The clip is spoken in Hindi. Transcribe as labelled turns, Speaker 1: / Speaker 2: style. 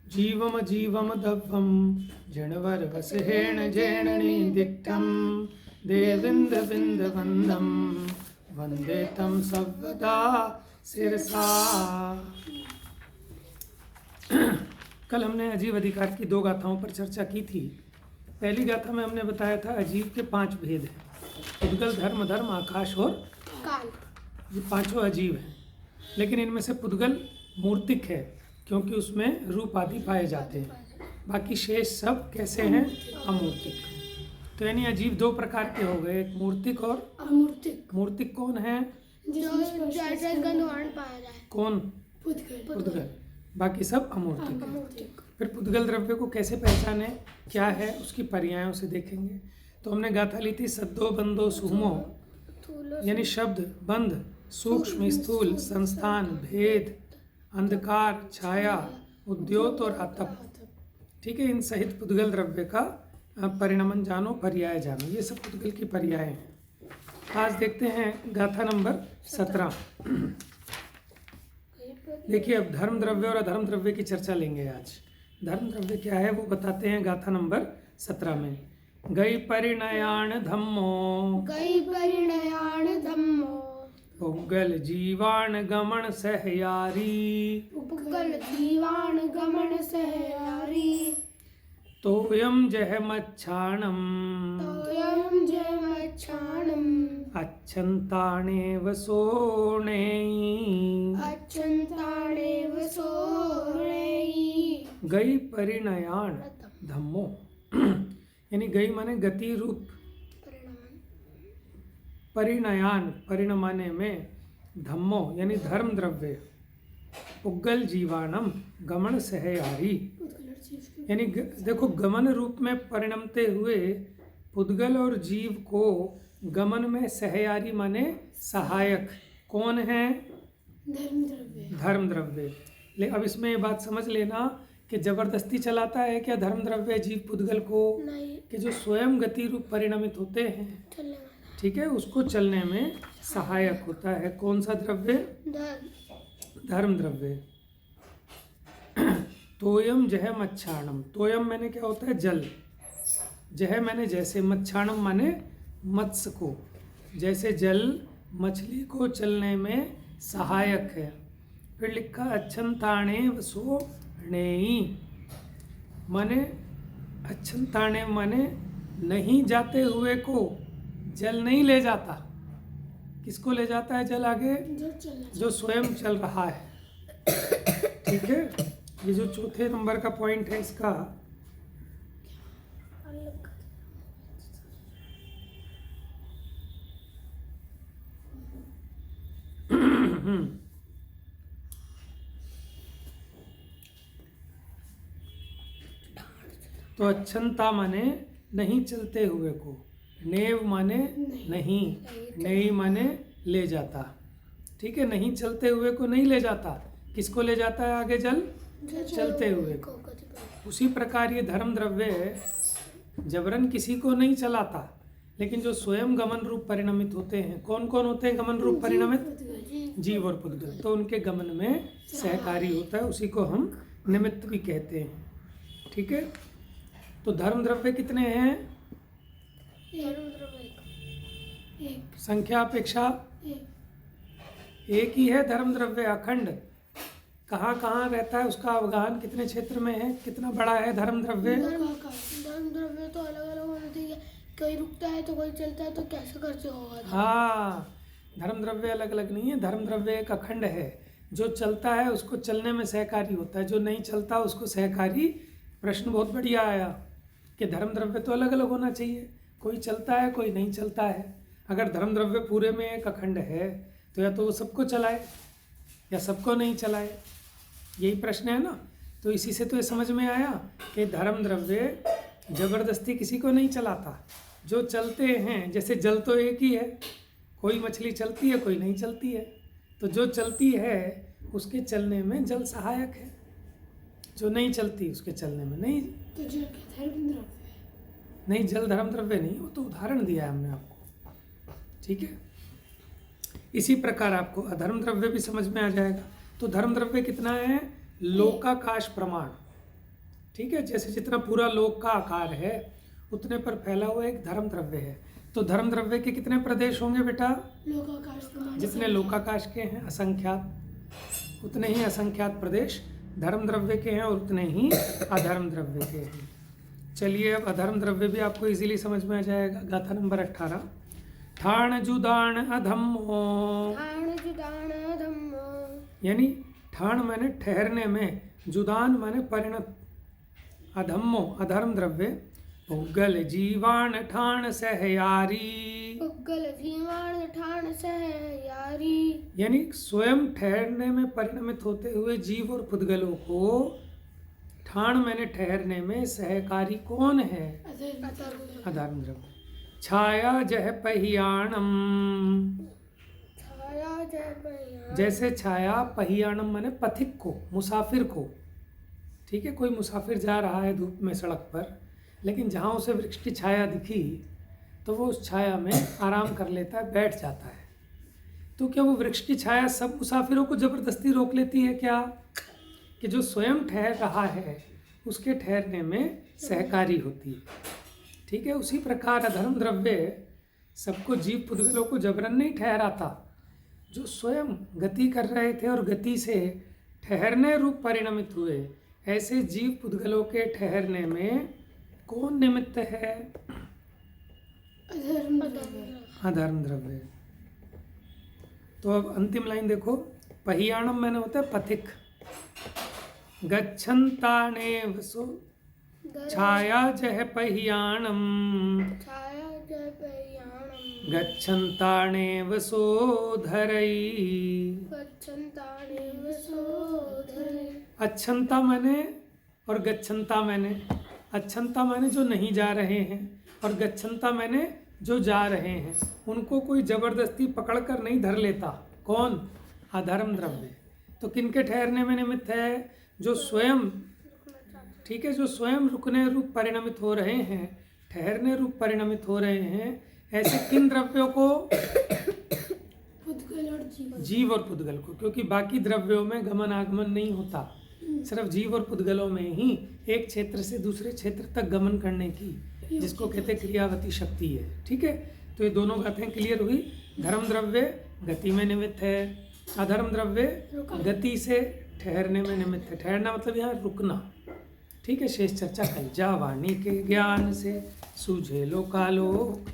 Speaker 1: जीवम जीवम दव्वम जणवर वसहेण जेणनी दिट्ठम देविंद बिंद वंदम वंदे तम सर्वदा सिरसा। कल हमने अजीव अधिकार की 2 गाथाओं पर चर्चा की थी। पहली गाथा में हमने बताया था अजीव के 5 भेद हैं, पुद्गल, धर्म, धर्म, आकाश और काल। ये 5 अजीव हैं, लेकिन इनमें से पुद्गल मूर्तिक है क्योंकि उसमें रूप आदि पाए जाते हैं। बाकी शेष सब कैसे हैं? अमूर्तिक। तो यानी अजीव 2 प्रकार के हो गए, एक मूर्तिक और अमूर्तिक। मूर्तिक कौन है? कौन? पुद्गल। बाकी सब अमूर्तिक। फिर पुद्गल द्रव्य को कैसे पहचाने, क्या है, उसकी पर्यायों से देखेंगे। तो हमने गाथा ली थी सद्दो बंदो सुहमो, यानी शब्द, बंध, सूक्ष्म, स्थूल, संस्थान, भेद, अंधकार, छाया, उद्योत और आतप। ठीक है, इन सहित पुद्गल द्रव्य का परिणमन जानो, पर्याय जानो, ये सब पुद्गल की पर्याय हैं। आज देखते हैं गाथा नंबर 17। देखिए, अब धर्म द्रव्य और अधर्म द्रव्य की चर्चा लेंगे आज। धर्म द्रव्य क्या है वो बताते हैं गाथा नंबर 17 में। गई परिणयान धम्मो,
Speaker 2: गई परिणयान धम्मो,
Speaker 1: पुद्गल जीवान गमन सहयारी,
Speaker 2: पुद्गल जीवान गमन सहयारी,
Speaker 1: तोयम जहमच्छाणम,
Speaker 2: तोयम जयमच्छाणम,
Speaker 1: अच्छन्तानेव सोणेयी,
Speaker 2: अच्छन्तानेव सोणेयी।
Speaker 1: गई परिणयान धम्मो, यानी गई माने गति रूप, परिणयान परिणमाने में, धम्मो यानी धर्म द्रव्य, पुद्गल जीवानम गमन सहयारी, यानी देखो गमन रूप में परिणमते हुए पुद्गल और जीव को गमन में सहयारी माने सहायक कौन है? धर्म द्रव्य। ले अब इसमें ये बात समझ लेना कि जबरदस्ती चलाता है क्या धर्म द्रव्य जीव पुद्गल को? कि जो स्वयं गति रूप परिणमित होते हैं, ठीक है, उसको चलने में सहायक होता है। कौन सा द्रव्य? धर्म द्रव्य। तोयम जह मच्छाणम, तोयम मैंने क्या होता है? जल। जह मैंने जैसे, मच्छाणम माने मत्स्य को, जैसे जल मछली को चलने में सहायक है। फिर लिखा अच्छन्ताणे वसो नेई, माने अच्छन्ताणे माने नहीं जाते हुए को जल नहीं ले जाता। किसको ले जाता है जल आगे? जो स्वयं चल रहा है। ठीक है, ये जो चौथे नंबर का पॉइंट है इसका, तो अच्छन्ता माने नहीं चलते हुए को, नेव माने नहीं, नहीं माने ले जाता। ठीक है, नहीं चलते हुए को नहीं ले जाता। किसको ले जाता है आगे जल? चलते हुए को। उसी प्रकार ये धर्म द्रव्य जबरन किसी को नहीं चलाता, लेकिन जो स्वयं गमन रूप परिणमित होते हैं, कौन कौन होते हैं गमन रूप परिणमित? जीव और पुद्गल। तो उनके गमन में सहकारी होता है, उसी को हम निमित्त भी कहते हैं। ठीक है, तो धर्म द्रव्य कितने हैं?
Speaker 2: एक।
Speaker 1: संख्या अपेक्षा एक ही है धर्म द्रव्य, अखंड। कहाँ कहाँ रहता है उसका अवगाहन कितने क्षेत्र में है, कितना बड़ा है धर्म द्रव्य?
Speaker 2: धर्म द्रव्य तो अलग अलग होना चाहिए, कोई रुकता है तो कोई चलता है, तो कैसे करते होगा?
Speaker 1: हाँ, धर्म द्रव्य अलग अलग नहीं है, धर्म द्रव्य एक अखंड है। जो चलता है उसको चलने में सहकारी होता है, जो नहीं चलता उसको सहकारी। प्रश्न बहुत बढ़िया आया कि धर्म द्रव्य तो अलग अलग होना चाहिए, कोई चलता है कोई नहीं चलता है। अगर धर्म द्रव्य पूरे में एक अखंड है तो या तो वो सबको चलाए या सबको नहीं चलाए, यही प्रश्न है ना। तो इसी से तो ये समझ में आया कि धर्म द्रव्य जबरदस्ती किसी को नहीं चलाता। जो चलते हैं, जैसे जल तो एक ही है, कोई मछली चलती है कोई नहीं चलती है, तो जो चलती है उसके चलने में जल सहायक है, जो नहीं चलती उसके चलने में नहीं।
Speaker 2: तो जल क्या धर्म द्रव्य?
Speaker 1: नहीं, जल धर्म द्रव्य नहीं, वो तो उदाहरण दिया है हमने आपको। ठीक है, इसी प्रकार आपको अधर्म द्रव्य भी समझ में आ जाएगा। तो धर्म द्रव्य कितना है? लोकाकाश प्रमाण। ठीक है, जैसे जितना पूरा लोक का आकार है उतने पर फैला हुआ एक धर्म द्रव्य है। तो धर्म द्रव्य के कितने प्रदेश होंगे बेटा?
Speaker 2: लोकाकाश के
Speaker 1: जितने लोकाकाश के हैं असंख्यात, उतने ही असंख्यात प्रदेश धर्म द्रव्य के हैं और उतने ही अधर्म द्रव्य के हैं। चलिए अब अधर्म द्रव्य भी आपको इजीली समझ में आ जाएगा। गाथा नंबर 18। ठाण जुदान अधम्मो,
Speaker 2: ठाण जुदान धम्मो,
Speaker 1: यानी ठाण माने ठहरने में, जुदान माने परिणत, अधम्मो अधर्म द्रव्य, पुग्गल जीवान ठाण सहयारी,
Speaker 2: पुग्गल जीवान ठाण सह यारी,
Speaker 1: यानी स्वयं ठहरने में परिणमित होते हुए जीव और पुद्गलों को ठाण मैंने ठहरने में सहकारी कौन है? अधर्म द्रव्य। छाया जह पहियाणम,
Speaker 2: छाया जय भैया,
Speaker 1: जैसे छाया, पहियाणम माने पथिक को, मुसाफिर को। ठीक है, कोई मुसाफिर जा रहा है धूप में सड़क पर, लेकिन जहाँ उसे वृक्ष की छाया दिखी तो वो उस छाया में आराम कर लेता है, बैठ जाता है। तो क्या वो वृक्ष की छाया सब मुसाफिरों को ज़बरदस्ती रोक लेती है क्या? कि जो स्वयं ठहर रहा है उसके ठहरने में सहकारी होती है। ठीक है, उसी प्रकार अधर्म द्रव्य सबको, जीव पुद्गलों को जबरन नहीं ठहराता। जो स्वयं गति कर रहे थे और गति से ठहरने रूप परिणमित हुए, ऐसे जीव पुद्गलों के ठहरने में कौन निमित्त है? अधर्म द्रव्य। तो अब अंतिम लाइन देखो, पहियाणम मैंने होता है पथिक, गच्छन्ताने वसो, छाया जह पहियाणम,
Speaker 2: छाया जय भैयाणम,
Speaker 1: गच्छन्ताने वसो धरई।
Speaker 2: गच्छन्ताने वसोधरे,
Speaker 1: अच्छंता मैंने और गच्छन्ता मैंने, अच्छंता मैंने जो नहीं जा रहे हैं और गच्छन्ता मैंने जो जा रहे हैं, उनको कोई जबरदस्ती पकड़कर नहीं धर लेता। कौन? अधर्म द्रव्य। तो किनके ठहरने में निमित्त है? जो स्वयं, ठीक है, जो स्वयं रुकने रूप परिणमित हो रहे हैं, ठहरने रूप परिणमित हो रहे हैं, ऐसे किन द्रव्यों को?
Speaker 2: पुद्गल और जीव,
Speaker 1: जीव और पुद्गल को, क्योंकि बाकी द्रव्यों में गमन आगमन नहीं होता, सिर्फ जीव और पुद्गलों में ही एक क्षेत्र से दूसरे क्षेत्र तक गमन करने की, जिसको कहते हैं क्रियावती शक्ति है। ठीक है, तो ये दोनों बातें क्लियर हुई। धर्म द्रव्य गति में निमित्त है, अधर्म द्रव्य गति से ठहरने में निमित्त है। ठहरना मतलब यहाँ रुकना। ठीक है, शेष चर्चा कल। जा वाणी के ज्ञान से सूझे लोकालोक।